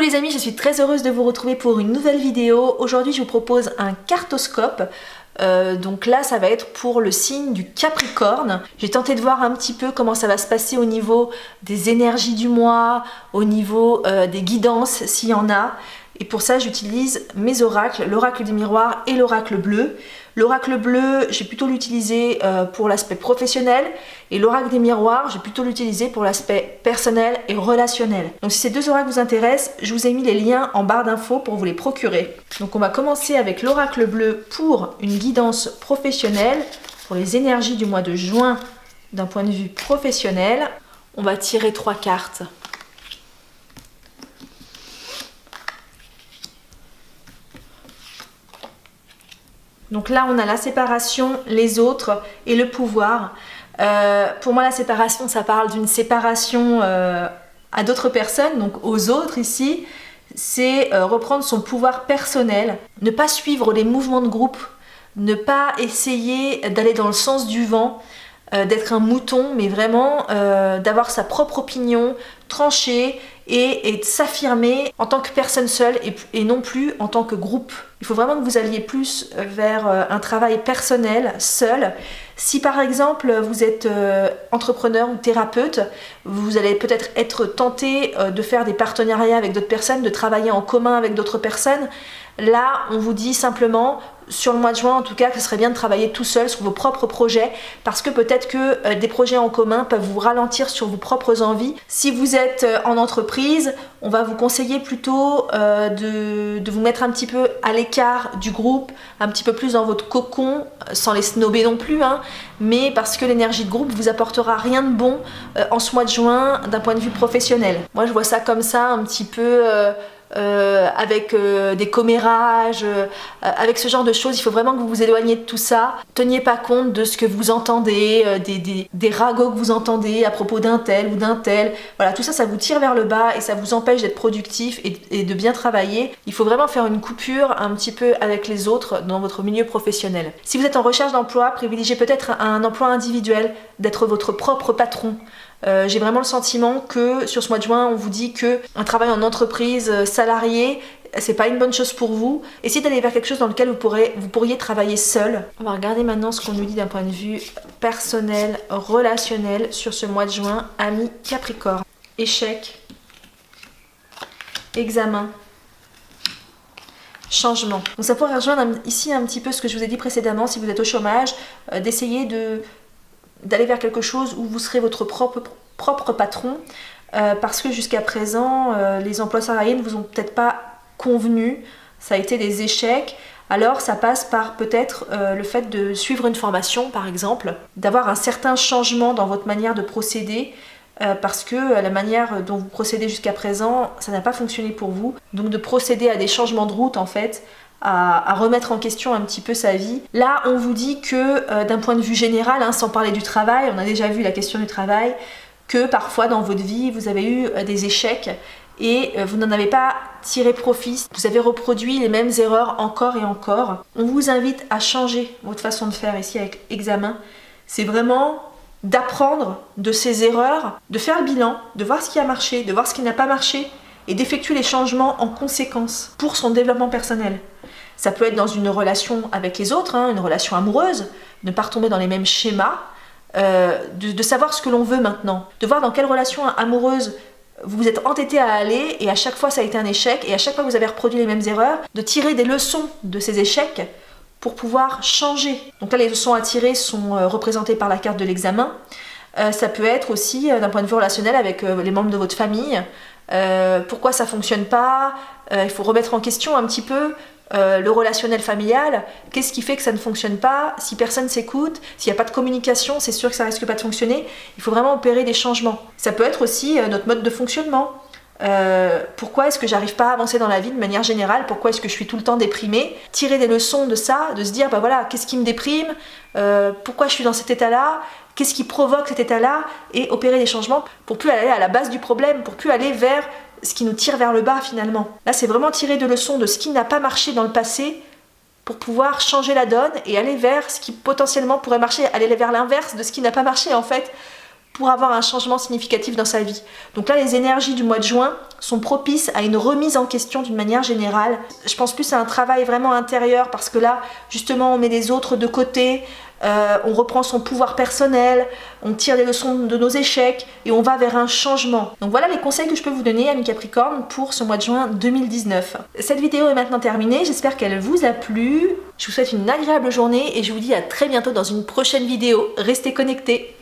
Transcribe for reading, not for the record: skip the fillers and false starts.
Coucou les amis, je suis très heureuse de vous retrouver pour une nouvelle vidéo. Aujourd'hui je vous propose un cartoscope. Donc là ça va être pour le signe du Capricorne. J'ai tenté de voir un petit peu comment ça va se passer au niveau des énergies du mois, au niveau des guidances s'il y en a. Et pour ça j'utilise mes oracles, l'oracle du miroir et l'oracle bleu. L'oracle bleu, j'ai plutôt l'utilisé pour l'aspect professionnel et l'oracle des miroirs, j'ai plutôt l'utilisé pour l'aspect personnel et relationnel. Donc si ces deux oracles vous intéressent, je vous ai mis les liens en barre d'infos pour vous les procurer. Donc on va commencer avec l'oracle bleu pour une guidance professionnelle, pour les énergies du mois de juin d'un point de vue professionnel. On va tirer 3 cartes. Donc là, on a la séparation, les autres et le pouvoir. Pour moi, la séparation, ça parle d'une séparation à d'autres personnes, donc aux autres ici. C'est reprendre son pouvoir personnel, ne pas suivre les mouvements de groupe, ne pas essayer d'aller dans le sens du vent, d'être un mouton, mais vraiment d'avoir sa propre opinion tranchée et de s'affirmer en tant que personne seule et non plus en tant que groupe. Il faut vraiment que vous alliez plus vers un travail personnel, seul. Si par exemple vous êtes entrepreneur ou thérapeute, vous allez peut-être être tenté de faire des partenariats avec d'autres personnes, de travailler en commun avec d'autres personnes. Là, on vous dit simplement, sur le mois de juin en tout cas, que ce serait bien de travailler tout seul sur vos propres projets parce que peut-être que des projets en commun peuvent vous ralentir sur vos propres envies. Si vous êtes en entreprise, on va vous conseiller plutôt de vous mettre un petit peu à l'écart du groupe, un petit peu plus dans votre cocon, sans les snober non plus, hein, mais parce que l'énergie de groupe vous apportera rien de bon en ce mois de juin d'un point de vue professionnel. Moi je vois ça comme ça, un petit peu... avec des commérages, avec ce genre de choses. Il faut vraiment que vous vous éloigniez de tout ça. Teniez pas compte de ce que vous entendez, des ragots que vous entendez à propos d'un tel ou d'un tel. Voilà, tout ça, ça vous tire vers le bas et ça vous empêche d'être productif et de bien travailler. Il faut vraiment faire une coupure un petit peu avec les autres dans votre milieu professionnel. Si vous êtes en recherche d'emploi, privilégiez peut-être un emploi individuel, d'être votre propre patron. J'ai vraiment le sentiment que sur ce mois de juin, on vous dit que un travail en entreprise salarié, c'est pas une bonne chose pour vous. Essayez d'aller vers quelque chose dans lequel vous pourriez travailler seul. On va regarder maintenant ce qu'on nous dit d'un point de vue personnel, relationnel sur ce mois de juin, ami Capricorne. Échec, examen, changement. Donc ça pourrait rejoindre ici un petit peu ce que je vous ai dit précédemment, si vous êtes au chômage, d'essayer d'aller vers quelque chose où vous serez votre propre patron parce que jusqu'à présent les emplois salariés ne vous ont peut-être pas convenu, ça a été des échecs. Alors ça passe par peut-être le fait de suivre une formation par exemple, d'avoir un certain changement dans votre manière de procéder parce que la manière dont vous procédez jusqu'à présent, ça n'a pas fonctionné pour vous. Donc de procéder à des changements de route en fait, à remettre en question un petit peu sa vie. Là, on vous dit que d'un point de vue général, hein, sans parler du travail, on a déjà vu la question du travail, que parfois dans votre vie, vous avez eu des échecs et vous n'en avez pas tiré profit. Vous avez reproduit les mêmes erreurs encore et encore. On vous invite à changer votre façon de faire ici avec examen. C'est vraiment d'apprendre de ces erreurs, de faire le bilan, de voir ce qui a marché, de voir ce qui n'a pas marché et d'effectuer les changements en conséquence pour son développement personnel. Ça peut être dans une relation avec les autres, hein, une relation amoureuse, ne pas retomber dans les mêmes schémas, de savoir ce que l'on veut maintenant, de voir dans quelle relation amoureuse vous vous êtes entêté à aller et à chaque fois ça a été un échec et à chaque fois que vous avez reproduit les mêmes erreurs, de tirer des leçons de ces échecs pour pouvoir changer. Donc là les leçons à tirer sont représentées par la carte de l'examen. Ça peut être aussi d'un point de vue relationnel avec les membres de votre famille. Pourquoi ça fonctionne pas, il faut remettre en question un petit peu le relationnel familial. Qu'est-ce qui fait que ça ne fonctionne pas? Si personne s'écoute, s'il n'y a pas de communication, c'est sûr que ça risque pas de fonctionner. Il faut vraiment opérer des changements. Ça peut être aussi notre mode de fonctionnement. Pourquoi est-ce que j'arrive pas à avancer dans la vie de manière générale? Pourquoi est-ce que je suis tout le temps déprimée? Tirer des leçons de ça, de se dire bah voilà, qu'est-ce qui me déprime? Pourquoi je suis dans cet état-là? Qu'est-ce qui provoque cet état-là? Et opérer des changements pour plus aller à la base du problème, pour plus aller vers ce qui nous tire vers le bas finalement. Là c'est vraiment tirer de leçons de ce qui n'a pas marché dans le passé pour pouvoir changer la donne et aller vers ce qui potentiellement pourrait marcher, aller vers l'inverse de ce qui n'a pas marché en fait, pour avoir un changement significatif dans sa vie. Donc là, les énergies du mois de juin sont propices à une remise en question d'une manière générale. Je pense plus à un travail vraiment intérieur parce que là, justement, on met les autres de côté, on reprend son pouvoir personnel, on tire des leçons de nos échecs et on va vers un changement. Donc voilà les conseils que je peux vous donner, amis Capricorne, pour ce mois de juin 2019. Cette vidéo est maintenant terminée, j'espère qu'elle vous a plu. Je vous souhaite une agréable journée et je vous dis à très bientôt dans une prochaine vidéo. Restez connectés.